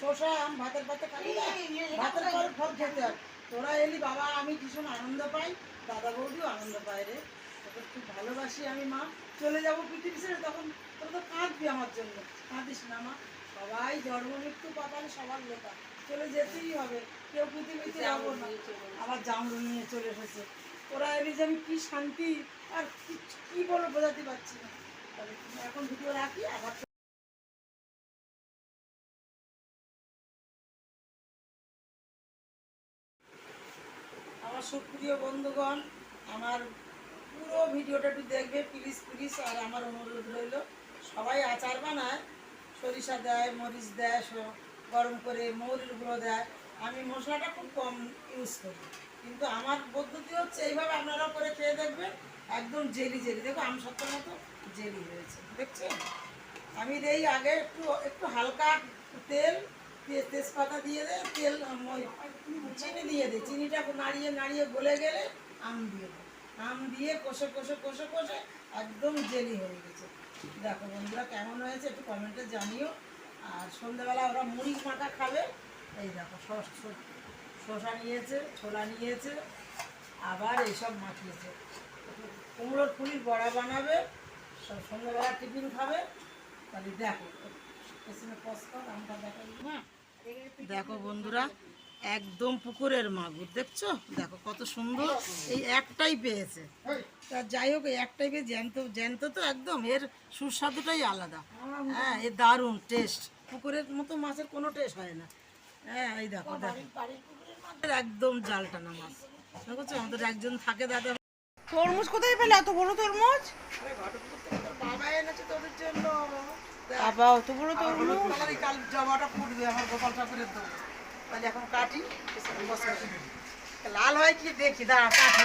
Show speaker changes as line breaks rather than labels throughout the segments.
শসা আম ভাতের পাতে খাবি না, ভাতের পরে ফল খেতে হয়। তোরা এলি বাবা, আমি ভীষণ আনন্দ পাই, দাদা বৌদিও আনন্দ পায় রে। তোকে খুব ভালোবাসি আমি মা। চলে যাবো পৃথিবী ছেড়ে, তখন তোরা তো কাঁদবি আমার জন্য। কাঁদিস না মা, সবাই জন্ম মৃত্যু কপালে সবার লেখা, চলে যেতেই হবে, কেউ পৃথিবীতে যাবো না। আবার জামরু নিয়ে চলে এসেছে। ওরা এলি যে আমি কি শান্তি, আর কি বলবো বোঝাতে পারছি না। তাহলে এখন ভিডিও রাখি আবার। আমার সুপ্রিয় বন্ধুগণ, আমার পুরো ভিডিওটা একটু দেখবে প্লিজ প্লিজ। আর আমার অনুরোধ রইল, সবাই আচার বানায়, সরিষা দেয়, মরিচ দেয়, গরম করে মৌরির গুঁড়ো দেয়। আমি মশলাটা খুব কম ইউজ করি, কিন্তু আমার পদ্ধতি হচ্ছে এইভাবে আপনারা করে খেয়ে দেখবেন, একদম জেলি জেলি। দেখো আম সত্তর মতো জেলি হয়েছে, দেখছেন? আমি দেই আগে একটু একটু হালকা তেল, তেজপাতা দিয়ে দেয়, তেল চিনি দিয়ে দিই, চিনিটা নাড়িয়ে নাড়িয়ে গলে গেলে আম দিয়ে দিই, আম দিয়ে কষে কষে কষে কষে একদম জেলি হয়ে গেছে। দেখো বন্ধুরা কেমন হয়েছে একটু কমেন্টে জানিও। আর সন্ধ্যাবেলা ওরা মুড়ি মাখা খাবে। এই দেখো শসা নিয়েছে, ছোলা নিয়েছে, আবার এইসব মাখিয়েছে। কুমড়োর ফুলির বড়া বানাবে, সব সন্ধ্যাবেলা টিফিন খাবে। তাহলে দেখো দেখো বন্ধুরা, একদম পুকুরের মাগুর, দেখছো? দেখো কত সুন্দর, এই একটাই পেয়েছে। তা যাই হোক, এই একটাই পেয়ে জ্যান্ত জ্যান্ত তো একদম, এর সুস্বাদুটাই আলাদা। হ্যাঁ, এর দারুণ টেস্ট, পুকুরের মতো মাছের কোনো টেস্ট হয় না। হ্যাঁ, এই দেখো দেখো একদম জাল টানা মাছ, দেখছো? আমাদের একজন থাকে দাদা।
তরমুজ কোথায় পেলে এত বড় তরমুজ?
বাবা এনেছে তোদের জন্য।
বাবা অত বড় তরমুজ?
কাল জবাটা ফুটবে আমার গোপাল ঠাকুরের দোকান। তাহলে এখন কাটি, লাল হয় কি দেখি, দাঁড়া কাটি।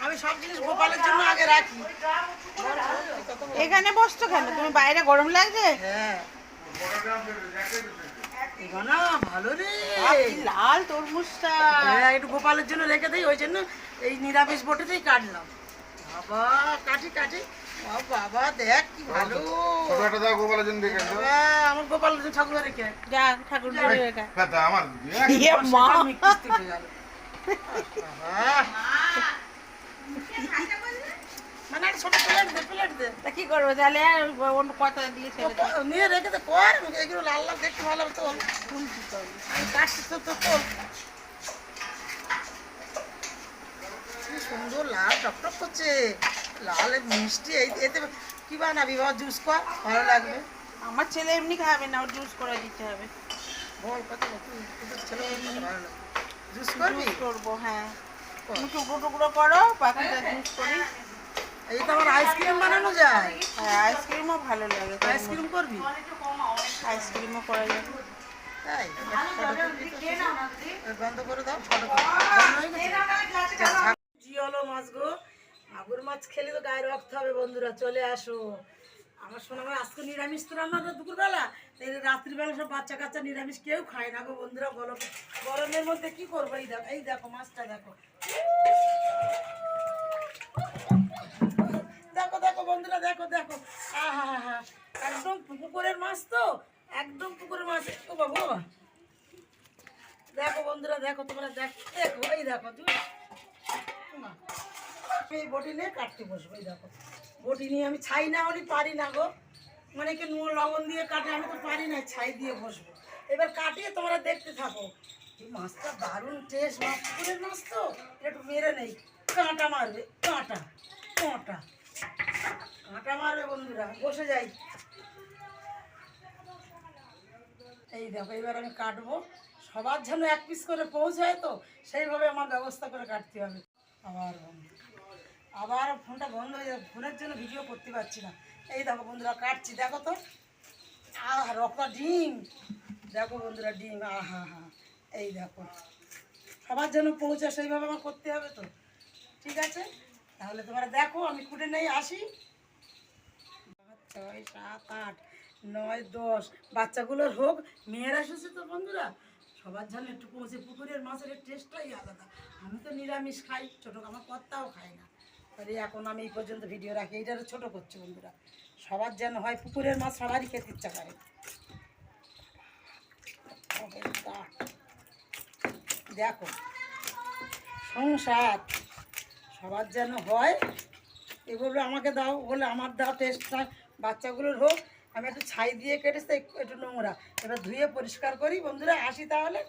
আমি সব জিনিস গোপালের জন্য আগে রাখি।
এখানে বসছো কেন তুমি? বাইরে গরম লাগছে?
হ্যাঁ না, ভালো রে
লাল তরমুজটা।
একটু গোপালের জন্য রেখে দিই, ওই জন্য এই নিরামিষ বটেতেই কাটলাম। বাবা কাটি কাটি, বাবা দেখ কি ভালো।
গোপালের জন্য রেখে
আমার গোপাল ঠাকুর রেখে
যা ঠাকুর রেখে
আমার
মা
মানে ছোট প্লেট দে, প্লেট দে।
তা কি করবো তাহলে? অন্য কথা দিয়ে ছেড়ে দাও।
নিয়ে রেখে দে, কর এগুলো লাল লাল দেখতে ভালো হবে। তো আমি কাটছি তো, তো তোল। কি সুন্দর লাল টকটক করছে, লাল মিষ্টি। এতে কি বানাবি বাবা? জুস কর, ভালো লাগবে।
আমার ছেলে এমনি খাবে না, ওর জুস করে দিতে হবে।
বল কত ছেলে ভালো লাগে, জুস করবি?
করবো, হ্যাঁ। তুমি টুকরো টুকরো করো, বাকিটা জুস করি।
এই তো আমার আইসক্রিম বানানো যায়।
হ্যাঁ, আইসক্রিমও ভালো লাগে।
আইসক্রিম করবি?
আইসক্রিমও করা যাবে।
তাই বন্ধ করে দাও, জি হলো মাছ গো। মাগুর মাছ খেলে তো গায়ে রক্ত হবে। বন্ধুরা চলে আসো, আমার শোনা ভাই আজকে নিরামিষ তো রান্না দুপুরবেলা, এই রাত্রিবেলা সব বাচ্চা কাচ্চা নিরামিষ কেউ খায় না গো বন্ধুরা। গরমের মধ্যে কি করবো? এই দেখো, এই দেখো মাছটা দেখো, দেখো দেখো বন্ধুরা, দেখো দেখো, আহা হা হা, একদম পুকুরের মাছ তো, একদম পুকুরের মাছ। ও বাবু, দেখো বন্ধুরা, দেখো তোমরা, দেখো দেখো, এই দেখো এই বটি নিয়ে কাটতে বসবো। এই দেখো বটি নিয়ে, আমি ছাই না হলে পারি না গো, মানে কি নুন লবণ দিয়ে কাটে, আমি তো পারি না, ছাই দিয়ে বসবো। এবার কাটিয়ে তোমরা দেখতে থাকো। এই মাছটা দারুণ টেস্ট, মাছ পুকুরের মাছ তো, একটু মেরে নেই, কাঁটা মারবে, কাঁটা কাঁটা কাঁটা মারবে বন্ধুরা। বসে যাই, এই দেখো এবার আমি কাটবো। সবার যেন এক পিস করে পৌঁছায়, তো সেইভাবে আমার ব্যবস্থা করে কাটতে হবে। আবার ফোনটা বন্ধ হয়ে যাবে, ফোনের জন্য ভিডিও করতে পারছি না। এই দেখো বন্ধুরা কাটছি, দেখো তো, আহ রক্তা ডিম, দেখো বন্ধুরা ডিম, আহা হা, এই দেখো সবার জন্য পৌঁছে সেইভাবে আমার করতে হবে তো। ঠিক আছে, তাহলে তোমরা দেখো, আমি কুটে নেই আসি। 5, 6, 7, 8, 9, 10 বাচ্চাগুলোর হোক, মেয়েরা এসেছে তো বন্ধুরা, সবার জন্য একটু পৌঁছে। পুকুরের মাছের টেস্টটাই আলাদা। আমি তো নিরামিষ খাই, ছোটো আমার কর্তাও খায় না। তাহলে এখন আমি এই পর্যন্ত ভিডিও রাখি, এইটারও ছোটো করছি বন্ধুরা। সবার যেন হয় পুকুরের মাছ, সবারই খেতে ইচ্ছা করে। অবস্থা। দেখো সংসার সবার যেন হয়, এগুলো আমাকে দাও, বলে আমার দাও টেস্টটা বাচ্চাগুলোর হোক। আমি একটু ছাই দিয়ে কেটেছি, একটু নোংরা, এবার ধুয়ে পরিষ্কার করি। বন্ধুরা আসি তাহলে।